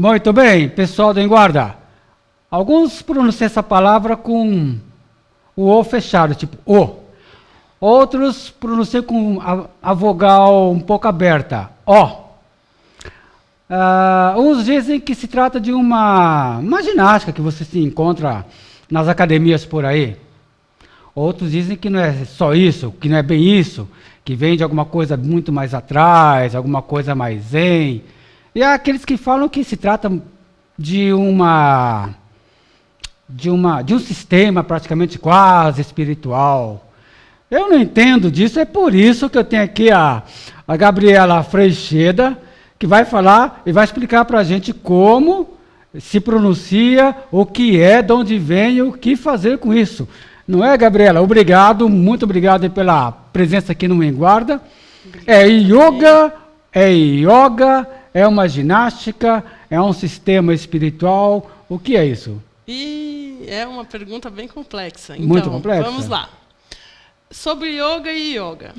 Muito bem, pessoal do Enguarda. Alguns pronunciam essa palavra com o O fechado, tipo O. Outros pronunciam com a vogal um pouco aberta, O. Uns dizem que se trata de uma ginástica que você se encontra nas academias por aí. Outros dizem que não é só isso, que não é bem isso, que vem de alguma coisa muito mais atrás, alguma coisa mais zen. E há aqueles que falam que se trata de um sistema praticamente quase espiritual. Eu não entendo disso, é por isso que eu tenho aqui a Gabriela Freixeda, que vai falar e vai explicar para a gente como se pronuncia, o que é, de onde vem e o que fazer com isso. Não é, Gabriela? Obrigado, muito obrigado pela presença aqui no Enguarda. É yoga, é uma ginástica, é um sistema espiritual. O que é isso? E é uma pergunta bem complexa. Então, muito complexa? Vamos lá. Sobre yoga e yoga.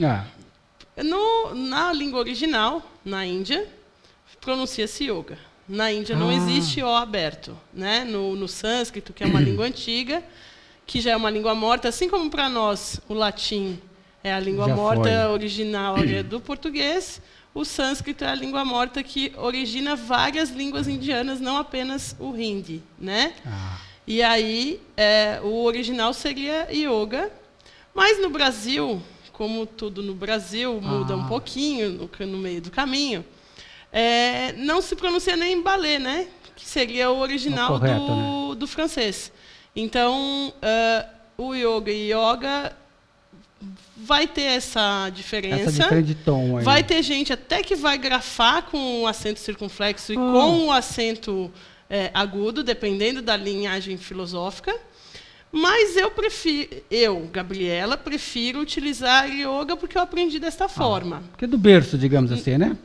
Na língua original, na Índia, pronuncia-se yoga. Na Índia não existe O aberto. Né? No sânscrito, que é uma língua antiga, que já é uma língua morta, assim como para nós o latim é a língua morta original do português, o sânscrito é a língua morta que origina várias línguas indianas, não apenas o hindi. Né? E aí, o original seria yoga, mas no Brasil, como tudo no Brasil muda um pouquinho no meio do caminho, não se pronuncia nem balé, né? Que seria o original do francês. Então, o yoga e yoga vai ter essa diferença. Essa diferença de tom aí. Vai ter gente até que vai grafar com o acento circunflexo e com o acento agudo, dependendo da linhagem filosófica. Mas eu, Gabriela, prefiro utilizar yoga porque eu aprendi desta forma. Porque é do berço, digamos assim, né?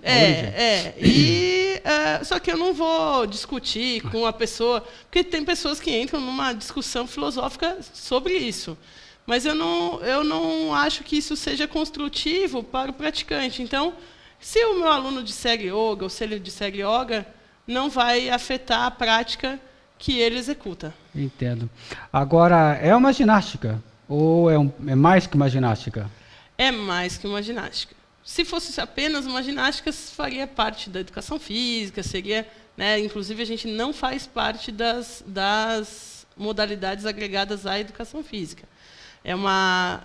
Só que eu não vou discutir com a pessoa, porque tem pessoas que entram numa discussão filosófica sobre isso. Mas eu não acho que isso seja construtivo para o praticante. Então, se o meu aluno disser yoga, ou se ele disser yoga, não vai afetar a prática que ele executa. Entendo. Agora, é uma ginástica? Ou é mais que uma ginástica? É mais que uma ginástica. Se fosse apenas uma ginástica, faria parte da educação física, seria, né, inclusive a gente não faz parte das modalidades agregadas à educação física. É uma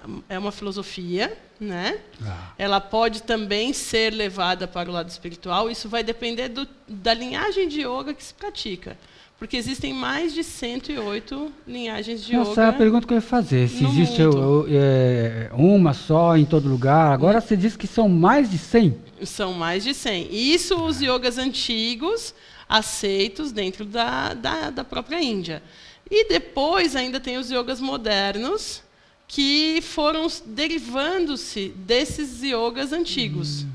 filosofia, né? Ela pode também ser levada para o lado espiritual, isso vai depender da linhagem de yoga que se pratica. Porque existem mais de 108 linhagens de yoga. Essa é a pergunta que eu ia fazer. Se existe uma só em todo lugar. Agora você diz que são mais de 100? São mais de 100. E isso os yogas antigos, aceitos dentro da própria Índia. E depois ainda tem os yogas modernos, que foram derivando-se desses yogas antigos.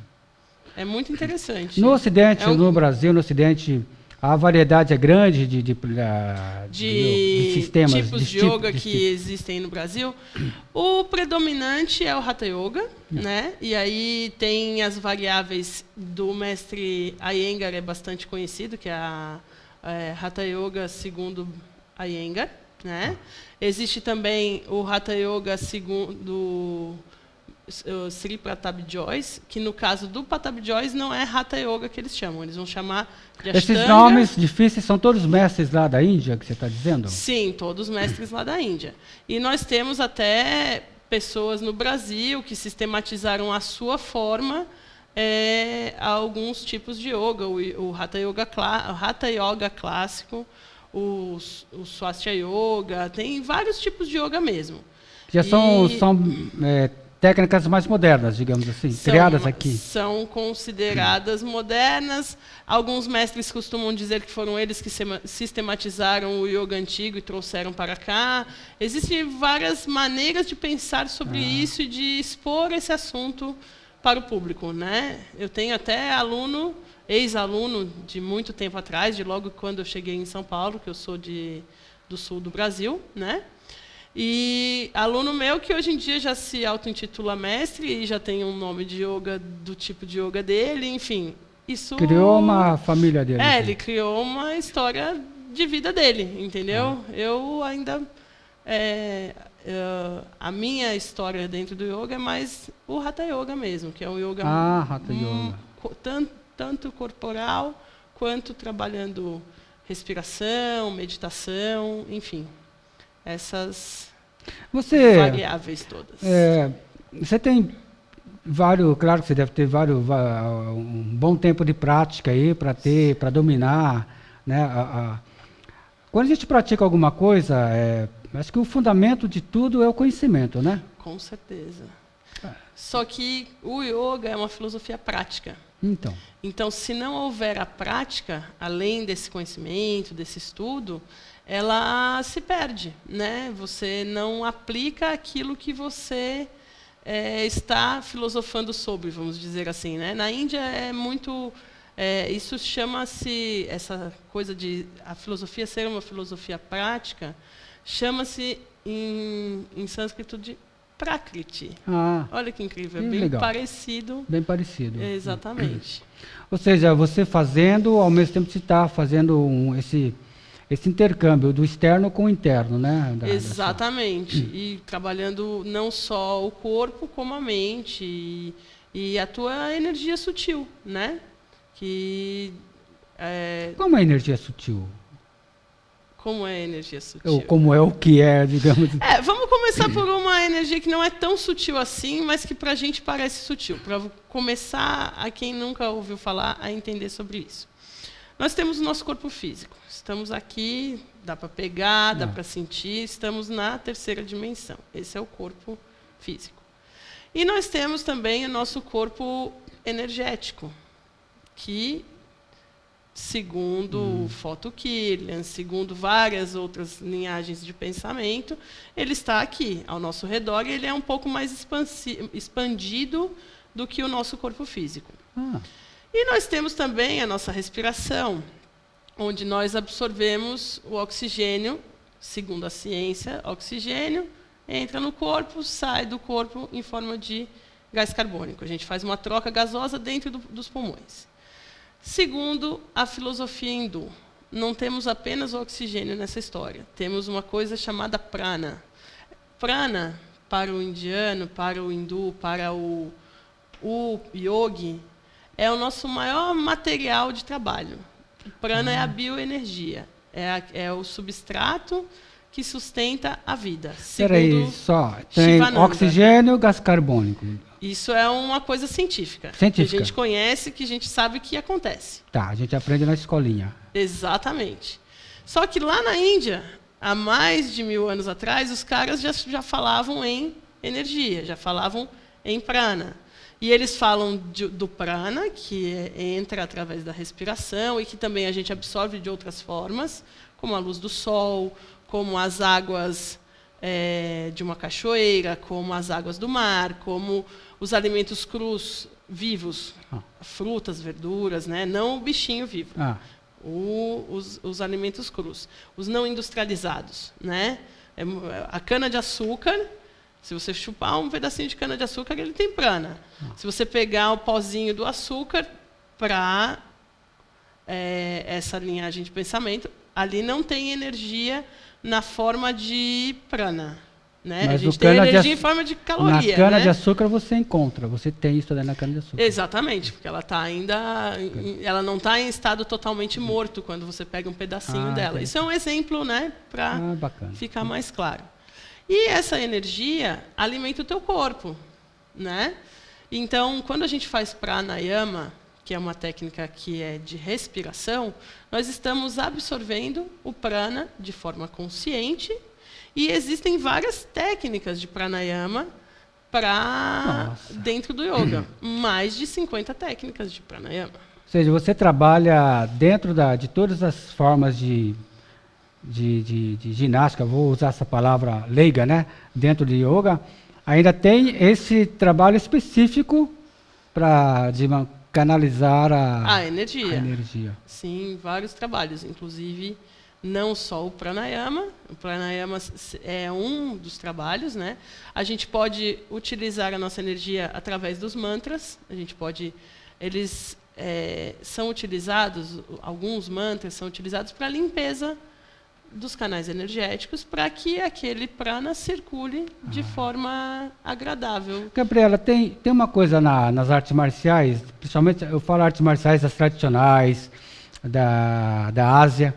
É muito interessante. No Ocidente, no Brasil, no Ocidente, a variedade é grande de sistemas, tipos de yoga que existem no Brasil. O predominante é o Hatha Yoga, né? E aí tem as variáveis do mestre Iyengar, é bastante conhecido, que é a Hatha Yoga segundo Iyengar, né? Existe também o Hatha Yoga segundo Sri Pratap Jois, que no caso do Pratap Jois não é Hatha Yoga que eles chamam, eles vão chamar de Ashtanga. Esses nomes difíceis são todos mestres lá da Índia, que você está dizendo? Sim, todos mestres lá da Índia. E nós temos até pessoas no Brasil que sistematizaram a sua forma alguns tipos de yoga, o Hatha Yoga clássico, o Swastika Yoga, tem vários tipos de yoga mesmo. Já são técnicas mais modernas, digamos assim, criadas aqui. São consideradas modernas. Alguns mestres costumam dizer que foram eles que sistematizaram o yoga antigo e trouxeram para cá. Existem várias maneiras de pensar sobre isso e de expor esse assunto para o público, né? Eu tenho até ex-aluno de muito tempo atrás, de logo quando eu cheguei em São Paulo, que eu sou do sul do Brasil, né? E aluno meu que hoje em dia já se auto-intitula mestre e já tem um nome de yoga do tipo de yoga dele, enfim. isso... Criou uma família dele. Ele criou uma história de vida dele, entendeu? Eu ainda... a minha história dentro do yoga é mais o Hatha Yoga mesmo, que é um yoga, Hatha Yoga. Tanto corporal, quanto trabalhando respiração, meditação, enfim, essas variáveis todas. Você tem claro que você deve ter um bom tempo de prática aí para dominar, né? Quando a gente pratica alguma coisa, acho que o fundamento de tudo é o conhecimento, né? Com certeza. Só que o yoga é uma filosofia prática. Então, se não houver a prática, além desse conhecimento, desse estudo, ela se perde, né? Você não aplica aquilo que você está filosofando sobre, vamos dizer assim, né? Na Índia é muito... isso chama-se, essa coisa de a filosofia ser uma filosofia prática, chama-se em sânscrito de Prakriti. Olha que incrível, bem legal. Parecido. Bem parecido. Exatamente. Ou seja, você fazendo, ao mesmo tempo você está fazendo esse intercâmbio do externo com o interno, né? Exatamente. E trabalhando não só o corpo, como a mente e a tua energia sutil, né? Como é a energia sutil? Como é a energia sutil? Como é o que é, digamos. Vamos começar por uma energia que não é tão sutil assim, mas que para a gente parece sutil, para começar a quem nunca ouviu falar a entender sobre isso. Nós temos o nosso corpo físico. Estamos aqui, dá para pegar, dá para sentir, estamos na terceira dimensão. Esse é o corpo físico. E nós temos também o nosso corpo energético, que, segundo Foto Killian, segundo várias outras linhagens de pensamento, ele está aqui, ao nosso redor, e ele é um pouco mais expandido do que o nosso corpo físico. E nós temos também a nossa respiração, onde nós absorvemos o oxigênio, segundo a ciência, oxigênio entra no corpo, sai do corpo em forma de gás carbônico. A gente faz uma troca gasosa dentro dos pulmões. Segundo a filosofia hindu, não temos apenas o oxigênio nessa história. Temos uma coisa chamada prana. Prana, para o indiano, para o hindu, para o yogi, é o nosso maior material de trabalho. O prana é a bioenergia, é o substrato que sustenta a vida. Espera aí, só. Tem oxigênio, gás carbônico. Isso é uma coisa científica. Que a gente conhece, que a gente sabe que acontece. A gente aprende na escolinha. Exatamente. Só que lá na Índia, há mais de 1000 anos atrás, os caras já falavam em energia, já falavam em prana. E eles falam do prana, que entra através da respiração e que também a gente absorve de outras formas, como a luz do sol, como as águas de uma cachoeira, como as águas do mar, como os alimentos crus vivos, frutas, verduras, né? Não o bichinho vivo, os alimentos crus, os não industrializados, né? A cana-de-açúcar, se você chupar um pedacinho de cana-de-açúcar, ele tem prana. Se você pegar o pozinho do açúcar para essa linhagem de pensamento, ali não tem energia na forma de prana. Né? A gente tem energia em forma de caloria. Na cana-de-açúcar você encontra, você tem isso na cana-de-açúcar. Exatamente, porque ela tá ela não está em estado totalmente morto quando você pega um pedacinho dela. Isso é um exemplo, né, para ficar mais claro. E essa energia alimenta o teu corpo, né? Então, quando a gente faz pranayama, que é uma técnica que é de respiração, nós estamos absorvendo o prana de forma consciente. E existem várias técnicas de pranayama dentro do yoga. Mais de 50 técnicas de pranayama. Ou seja, você trabalha dentro de todas as formas de ginástica, vou usar essa palavra leiga, né? Dentro de yoga, ainda tem esse trabalho específico para canalizar a energia. Sim, vários trabalhos, inclusive não só o pranayama. O pranayama é um dos trabalhos, né? A gente pode utilizar a nossa energia através dos mantras. A gente pode, eles são utilizados, alguns mantras são utilizados para limpeza dos canais energéticos, para que aquele prana circule de forma agradável. Gabriela, tem uma coisa nas artes marciais, principalmente eu falo artes marciais as tradicionais da Ásia,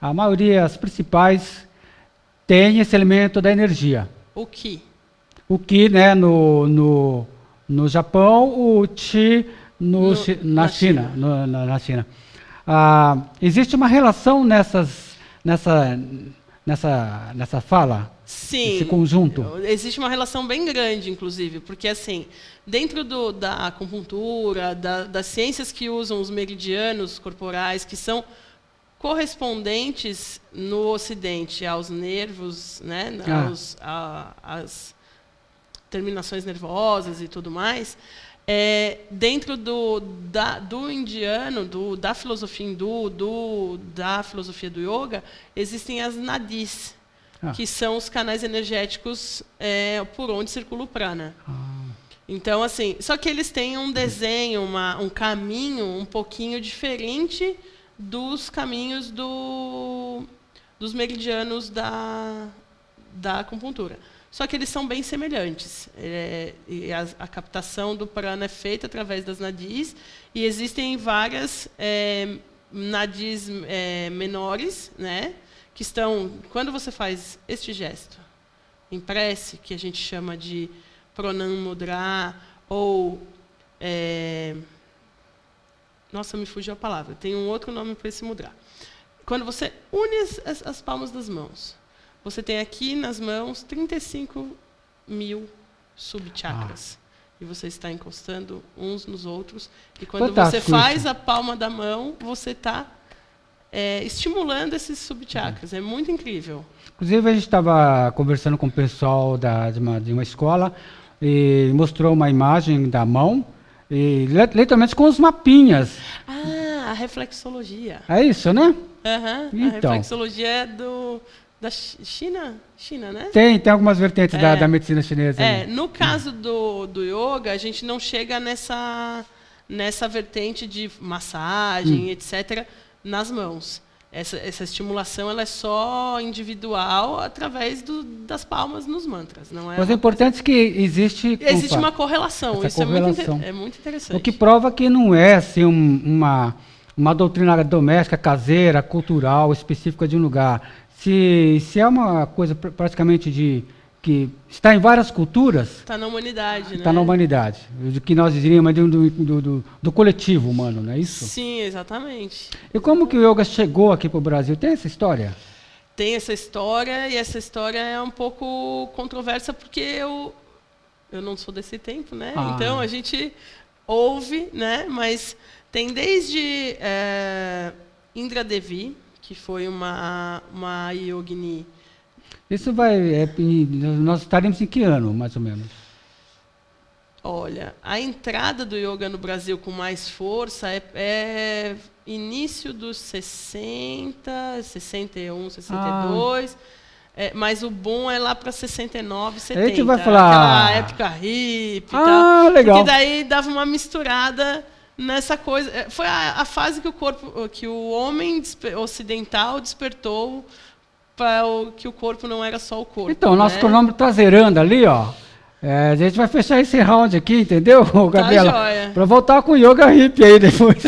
a maioria, as principais, tem esse elemento da energia. O Ki. O Ki, né, no Japão, o Chi na China. Na China. Existe uma relação nessa fala? Sim. Esse conjunto? Existe uma relação bem grande, inclusive, porque assim, dentro da acupuntura, das ciências que usam os meridianos corporais, que são correspondentes no Ocidente aos nervos, né, às terminações nervosas e tudo mais, dentro do indiano, da filosofia hindu, da filosofia do yoga, existem as nadis, que são os canais energéticos por onde circula o prana. Então, assim, só que eles têm um desenho, um caminho um pouquinho diferente dos caminhos dos meridianos da acupuntura. Só que eles são bem semelhantes. E a captação do prana é feita através das nadis, e existem várias nadis menores, né, que estão... Quando você faz este gesto, em prece, que a gente chama de pranam mudra, ou... nossa, me fugiu a palavra. Tem um outro nome para esse mudra. Quando você une as palmas das mãos, você tem aqui nas mãos 35.000 subchakras. E você está encostando uns nos outros. E quando você faz a palma da mão, você está estimulando esses subchakras. É muito incrível. Inclusive, a gente estava conversando com o pessoal de uma escola e mostrou uma imagem da mão, e literalmente com os mapinhas. A reflexologia. É isso, né? Então. A reflexologia é da China, né? Tem algumas vertentes da medicina chinesa. No caso do yoga, a gente não chega nessa vertente de massagem, etc., nas mãos. Essa estimulação ela é só individual através das palmas nos mantras. Não é. Mas o importante é que existe uma correlação. Isso é muito interessante. O que prova que não é assim, uma doutrina doméstica, caseira, cultural, específica de um lugar. Se é uma coisa praticamente que está em várias culturas... Está na humanidade, né? Está na humanidade. Do que nós diríamos do coletivo humano, não é isso? Sim, exatamente. E como que o yoga chegou aqui para o Brasil? Tem essa história? Tem essa história, e essa história é um pouco controversa, porque eu não sou desse tempo, né? Então, a gente ouve, né? Mas tem desde Indra Devi, que foi uma yogini. Isso nós estaremos em que ano, mais ou menos? Olha, a entrada do yoga no Brasil com mais força é início dos 60, 61, 62, mas o boom é lá para 69, 70. A gente vai falar... Aquela época hippie e tal. Legal. Porque daí dava uma misturada nessa coisa. Foi a fase que o homem ocidental despertou para que o corpo não era só o corpo. Então, nosso cronômetro está zerando ali, ó. A gente vai fechar esse round aqui, entendeu, Gabriela? Tá joia. Para voltar com o yoga hippie aí depois.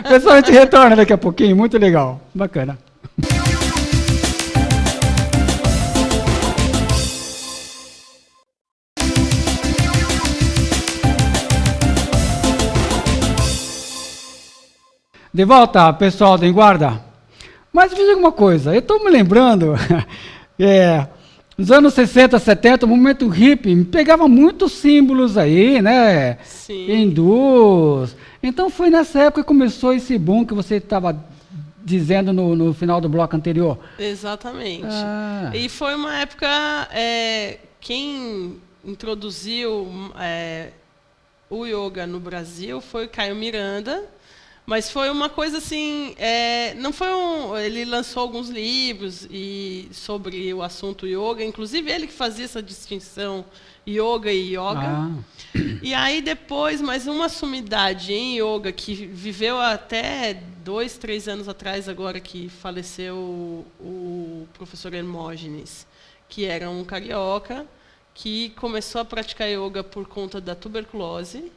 Pessoal, a gente retorna daqui a pouquinho, muito legal, bacana. De volta, pessoal da Guarda. Mas me diga uma coisa, eu estou me lembrando, nos anos 60, 70, o movimento hippie me pegava muitos símbolos aí, né? Sim. Hindus. Então foi nessa época que começou esse boom que você estava dizendo no final do bloco anterior. Exatamente. E foi uma época, quem introduziu o yoga no Brasil foi Caio Miranda, Mas foi uma coisa assim, não foi ele lançou alguns livros sobre o assunto yoga, inclusive ele que fazia essa distinção yoga e yoga. E aí depois, mais uma sumidade em yoga, que viveu até 2, 3 anos atrás, agora que faleceu o professor Hermógenes, que era um carioca, que começou a praticar yoga por conta da tuberculose.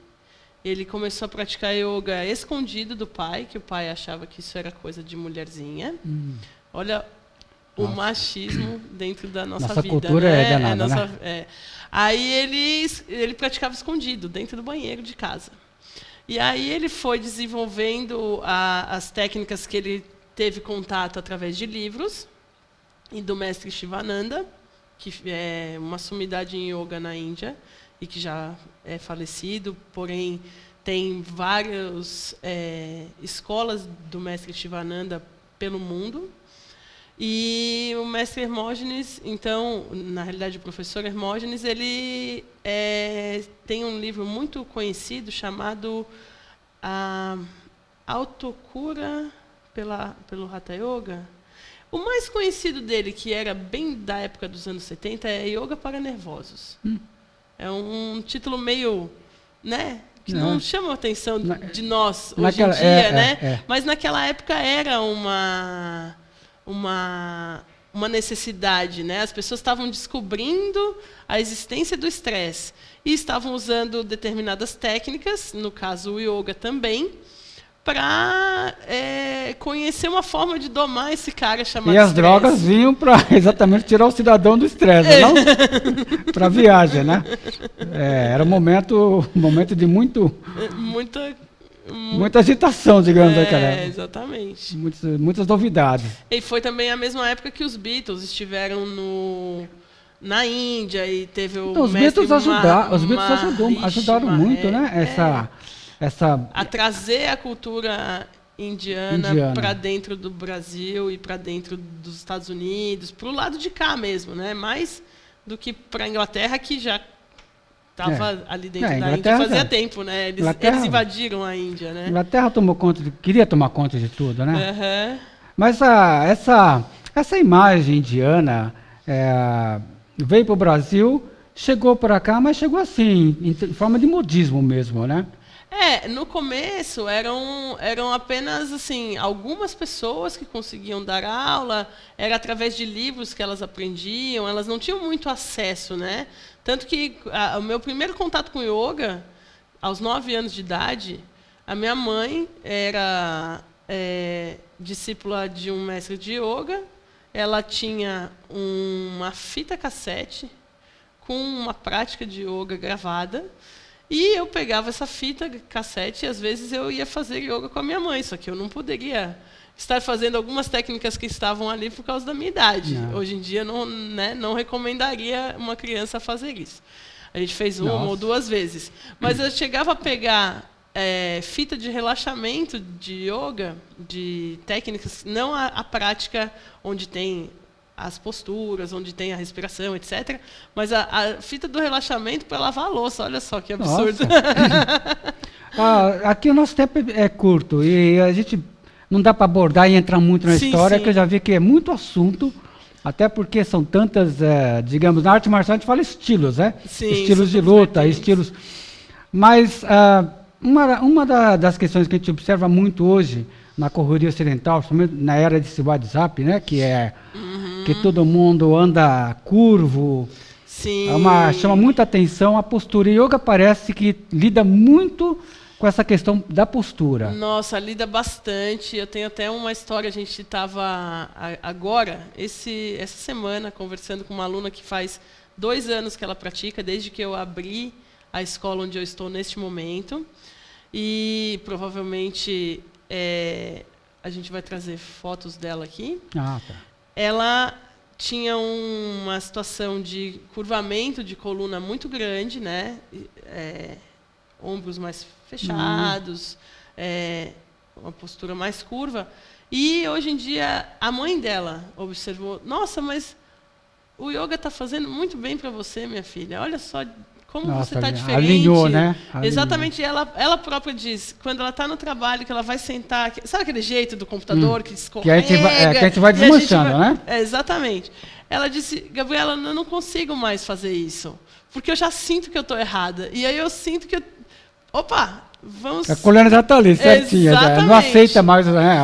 Ele começou a praticar yoga escondido do pai, que o pai achava que isso era coisa de mulherzinha. Olha o machismo dentro da nossa vida. Nossa cultura, né? É danada, né? Aí ele praticava escondido, dentro do banheiro de casa. E aí ele foi desenvolvendo as técnicas que ele teve contato através de livros, e do mestre Shivananda, que é uma sumidade em yoga na Índia, e que já é falecido, porém tem várias escolas do mestre Shivananda pelo mundo. E o mestre Hermógenes, então, na realidade o professor Hermógenes, ele tem um livro muito conhecido chamado Autocura pelo Hatha Yoga. O mais conhecido dele, que era bem da época dos anos 70, é Yoga para Nervosos. É um título meio, né, que não chama a atenção de nós hoje em dia, né? Mas naquela época era uma necessidade, né? As pessoas estavam descobrindo a existência do estresse e estavam usando determinadas técnicas, no caso o yoga também, para conhecer uma forma de domar esse cara chamado E as drogas vinham para exatamente tirar o cidadão do estresse, não? Para viagem, né? Era um momento de muita agitação, digamos, naquela época. Exatamente. Muitas novidades. E foi também a mesma época que os Beatles estiveram na Índia e teve o os Beatles ajudaram muito, né? A trazer a cultura indiana para dentro do Brasil e para dentro dos Estados Unidos, para o lado de cá mesmo, né? Mais do que para a Inglaterra, que já estava ali dentro da Índia fazia tempo, né? Eles invadiram a Índia, né? A Inglaterra queria tomar conta de tudo, né? Mas essa imagem indiana veio para o Brasil, chegou para cá, mas chegou assim, em forma de modismo mesmo, né? No começo eram apenas assim algumas pessoas que conseguiam dar aula, era através de livros que elas aprendiam, elas não tinham muito acesso, né? Tanto que o meu primeiro contato com yoga, aos 9 anos de idade, a minha mãe era discípula de um mestre de yoga, ela tinha uma fita cassete com uma prática de yoga gravada, e eu pegava essa fita cassete e às vezes eu ia fazer yoga com a minha mãe, só que eu não poderia estar fazendo algumas técnicas que estavam ali por causa da minha idade. Hoje em dia não recomendaria uma criança fazer isso. A gente fez uma ou 2 vezes. Mas eu chegava a pegar fita de relaxamento de yoga, de técnicas, não a prática onde tem as posturas, onde tem a respiração, etc. Mas a fita do relaxamento para lavar a louça. Olha só que absurdo. Aqui o nosso tempo é curto e a gente não dá para abordar e entrar muito na história, que eu já vi que é muito assunto, até porque são tantas, digamos, na arte marcial a gente fala estilos, né? Estilos de luta, estilos... Mas uma das questões que a gente observa muito hoje na correria ocidental, principalmente na era desse WhatsApp, né? Que que todo mundo anda curvo. Sim. Chama muita atenção a postura. E yoga parece que lida muito com essa questão da postura. Nossa, lida bastante. Eu tenho até uma história, a gente estava agora, essa semana, conversando com uma aluna que faz 2 anos que ela pratica, desde que eu abri a escola onde eu estou neste momento. E provavelmente a gente vai trazer fotos dela aqui. Tá. Ela tinha uma situação de curvamento de coluna muito grande, né? Ombros mais fechados, uma postura mais curva. E, hoje em dia, a mãe dela observou, nossa, mas o yoga está fazendo muito bem para você, minha filha. Olha só como você está diferente. Alinhou, né? Alinhou. Exatamente, ela própria diz, quando ela está no trabalho, que ela vai sentar, sabe aquele jeito do computador que escorrega? Que a gente vai desmanchando, né? Exatamente. Ela disse, Gabriela, eu não consigo mais fazer isso, porque eu já sinto que eu estou errada. E aí eu sinto que opa, vamos... A coluna já está ali, certinha. Não aceita mais, né,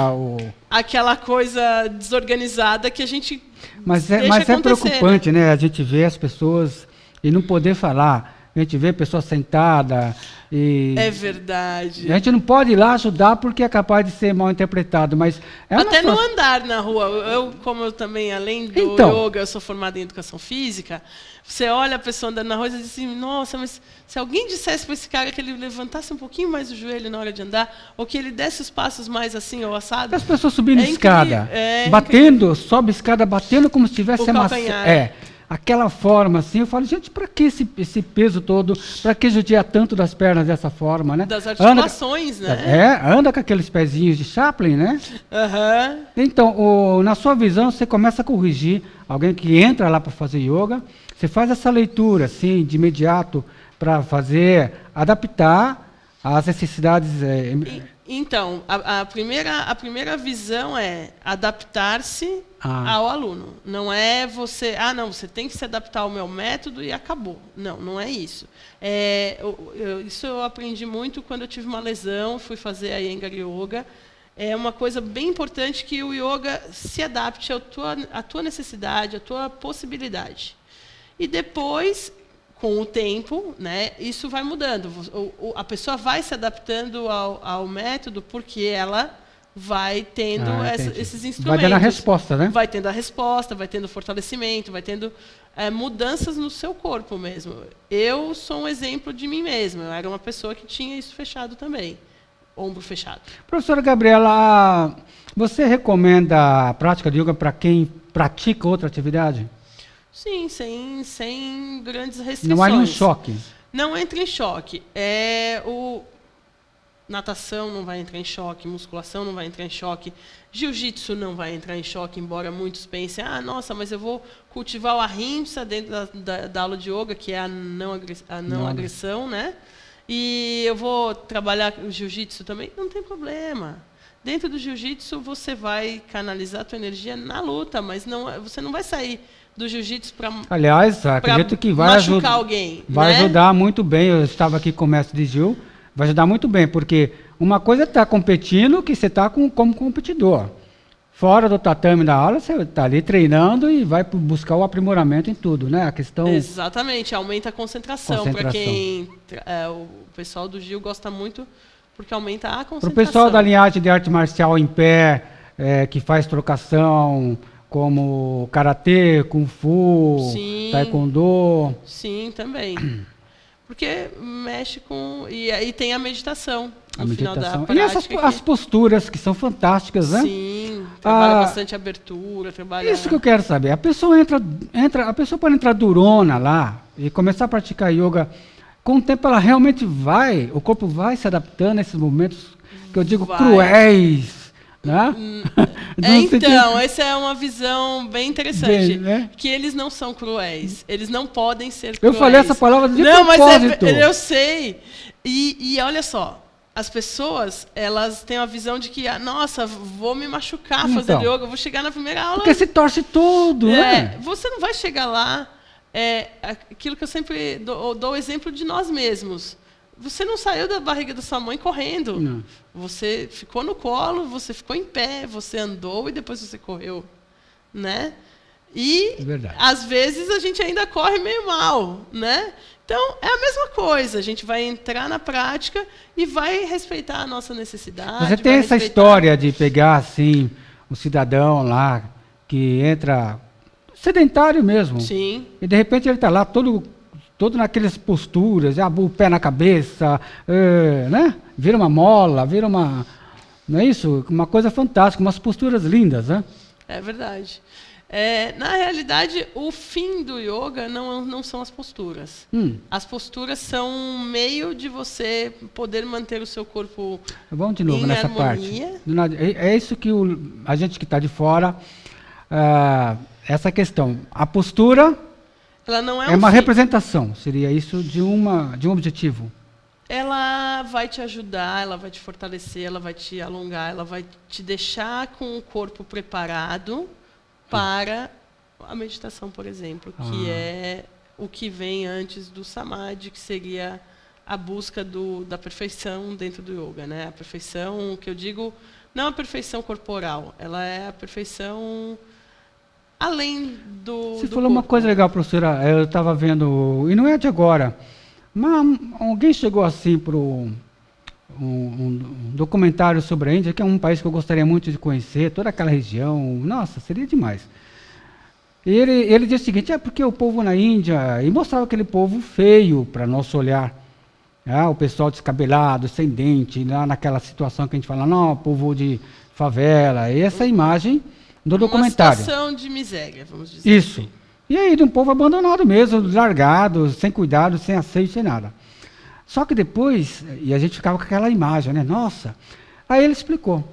aquela coisa desorganizada que a gente Mas é preocupante, né? A gente vê as pessoas e não poder falar. A gente vê pessoas sentadas e... É verdade. A gente não pode ir lá ajudar porque é capaz de ser mal interpretado, mas... Até no andar na rua. Como eu também, além do yoga, eu sou formada em educação física, você olha a pessoa andando na rua e diz assim, nossa, mas se alguém dissesse para esse cara que ele levantasse um pouquinho mais o joelho na hora de andar, ou que ele desse os passos mais assim, ou assado... As pessoas subindo escada, batendo, sobe escada, batendo como se tivesse amassado. Aquela forma assim, eu falo, gente, para que esse peso todo? Para que judiar tanto das pernas dessa forma, né? Das articulações, né? Anda com aqueles pezinhos de Chaplin, né? Uhum. Então, na sua visão, você começa a corrigir alguém que entra lá para fazer yoga, você faz essa leitura, assim, de imediato, para adaptar às necessidades... Então, a primeira visão é adaptar-se ao aluno. Não é você, você tem que se adaptar ao meu método e acabou. Não é isso. Isso eu aprendi muito quando eu tive uma lesão, fui fazer a Iyengar Yoga. É uma coisa bem importante que o yoga se adapte à tua necessidade, à tua possibilidade. E depois... Com o tempo, né, isso vai mudando. A pessoa vai se adaptando ao método porque ela vai tendo esses instrumentos. Vai dando a resposta, né? Vai tendo a resposta, vai tendo fortalecimento, vai tendo mudanças no seu corpo mesmo. Eu sou um exemplo de mim mesma. Eu era uma pessoa que tinha isso fechado também. Ombro fechado. Professora Gabriela, você recomenda a prática de yoga para quem pratica outra atividade? Sim, sem grandes restrições. Não há nenhum choque? Não entra em choque. Natação não vai entrar em choque, musculação não vai entrar em choque, jiu-jitsu não vai entrar em choque, embora muitos pensem, nossa, mas eu vou cultivar o ahimsa dentro da aula de yoga, que é a não agressão, né? E eu vou trabalhar o jiu-jitsu também. Não tem problema. Dentro do jiu-jitsu você vai canalizar a tua energia na luta, mas você não vai sair do jiu-jitsu para acredito que vai machucar alguém. Vai ajudar muito bem. Eu estava aqui com o mestre de Gil, vai ajudar muito bem, porque uma coisa é estar competindo, que você está como competidor. Fora do tatame da aula, você está ali treinando e vai buscar o aprimoramento em tudo, né? A questão... Exatamente, aumenta a concentração. Para quem... o pessoal do Gil gosta muito, porque aumenta a concentração. Para o pessoal da linhagem de arte marcial em pé, que faz trocação... como karatê, kung fu, taekwondo. Sim, também. Porque mexe com... E aí tem a meditação no final da prática. E as posturas, que são fantásticas, né? Sim, trabalha bastante abertura, trabalha... Isso que eu quero saber. A pessoa a pessoa pode entrar durona lá e começar a praticar yoga. Com o tempo ela realmente o corpo vai se adaptando a esses momentos que eu digo cruéis. Né? Então, essa é uma visão bem interessante. Que eles não são cruéis. Eles não podem ser cruéis. Eu falei essa palavra de propósito. Mas eu sei. E olha só, as pessoas, elas têm a visão de que, nossa, vou me machucar fazendo yoga, vou chegar na primeira aula... Porque se torce tudo, né? Você não vai chegar lá... aquilo que eu sempre dou o exemplo de nós mesmos. Você não saiu da barriga da sua mãe correndo. Não. Você ficou no colo, você ficou em pé, você andou e depois você correu, né? E às vezes a gente ainda corre meio mal, né? Então é a mesma coisa. A gente vai entrar na prática e vai respeitar a nossa necessidade. Você tem essa história de pegar assim um cidadão lá que entra sedentário mesmo. Sim. E de repente ele está lá todo naquelas posturas, o pé na cabeça, né? Vira uma mola, vira uma... Não é isso? Uma coisa fantástica, umas posturas lindas, né? É verdade. Na realidade, o fim do yoga não são as posturas. As posturas são um meio de você poder manter o seu corpo Vamos de novo nessa harmonia. Parte. É isso que a gente que está de fora, essa questão. A postura... Ela não é uma representação, seria isso de um objetivo. Ela vai te ajudar, ela vai te fortalecer, ela vai te alongar, ela vai te deixar com o corpo preparado para a meditação, por exemplo, que é o que vem antes do samadhi, que seria a busca da perfeição dentro do yoga, né? A perfeição, que eu digo, não a perfeição corporal, ela é a perfeição além do Você falou uma coisa legal, professora, eu estava vendo, e não é de agora, mas alguém chegou assim para um documentário sobre a Índia, que é um país que eu gostaria muito de conhecer, toda aquela região, nossa, seria demais. E ele disse o seguinte, porque o povo na Índia, e mostrava aquele povo feio para nosso olhar, o pessoal descabelado, sem dente, lá naquela situação que a gente fala, não, povo de favela, e essa imagem do documentário. Uma situação de miséria, vamos dizer. Isso. Assim. E aí, de um povo abandonado mesmo, largado, sem cuidado, sem asseio, sem nada. Só que depois, e a gente ficava com aquela imagem, né? Nossa. Aí ele explicou.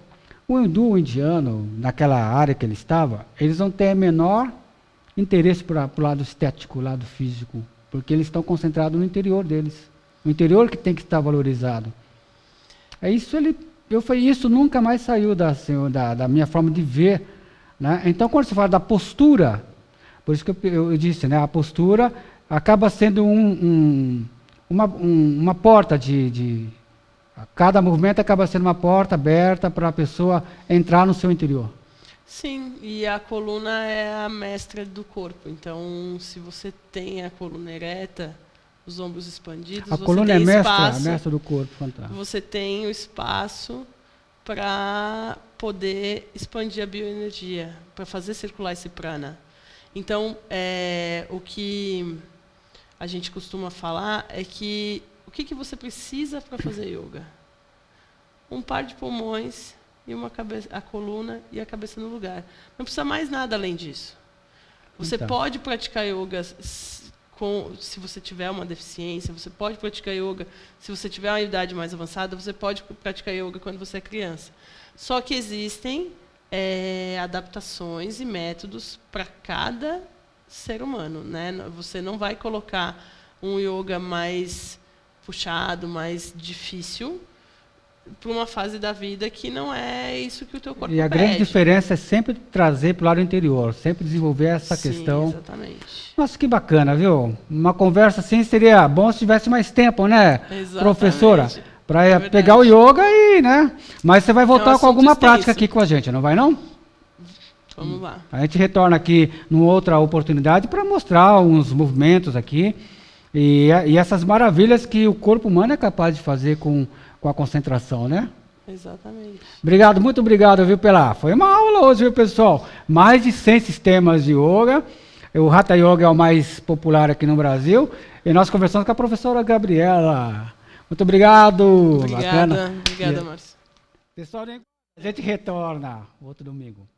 O hindu, o indiano, naquela área que ele estava, eles não têm menor interesse para o lado estético, o lado físico, porque eles estão concentrados no interior deles. O interior que tem que estar valorizado. É isso, eu falei, isso nunca mais saiu da minha forma de ver. Né? Então, quando você fala da postura, por isso que eu disse, né, a postura acaba sendo uma porta cada movimento acaba sendo uma porta aberta para a pessoa entrar no seu interior. Sim, e a coluna é a mestra do corpo. Então, se você tem a coluna ereta, os ombros expandidos, a coluna é mestra do corpo, fantástico. Você tem o espaço para poder expandir a bioenergia, para fazer circular esse prana. Então, o que a gente costuma falar é que o que você precisa para fazer yoga? Um par de pulmões e a coluna e a cabeça no lugar. Não precisa mais nada além disso. Você pode praticar yoga se você tiver uma deficiência, você pode praticar yoga se você tiver uma idade mais avançada, você pode praticar yoga quando você é criança. Só que existem adaptações e métodos para cada ser humano, né? Você não vai colocar um yoga mais puxado, mais difícil, para uma fase da vida que não é isso que o teu corpo pede. E a grande diferença é sempre trazer para o lado interior, sempre desenvolver essa questão. Exatamente. Nossa, que bacana, viu? Uma conversa assim seria bom se tivesse mais tempo, né, exatamente. Professora? Para pegar o yoga e, né? Mas você vai voltar com alguma prática aqui com a gente, não vai não? Vamos lá. A gente retorna aqui numa outra oportunidade para mostrar uns movimentos aqui e essas maravilhas que o corpo humano é capaz de fazer com a concentração, né? Exatamente. Obrigado, muito obrigado, viu, foi uma aula hoje, viu, pessoal? Mais de 100 sistemas de yoga. O Hatha Yoga é o mais popular aqui no Brasil. E nós conversamos com a professora Gabriela. Muito obrigado. Obrigada, obrigada, Márcio. Pessoal, a gente retorna outro domingo.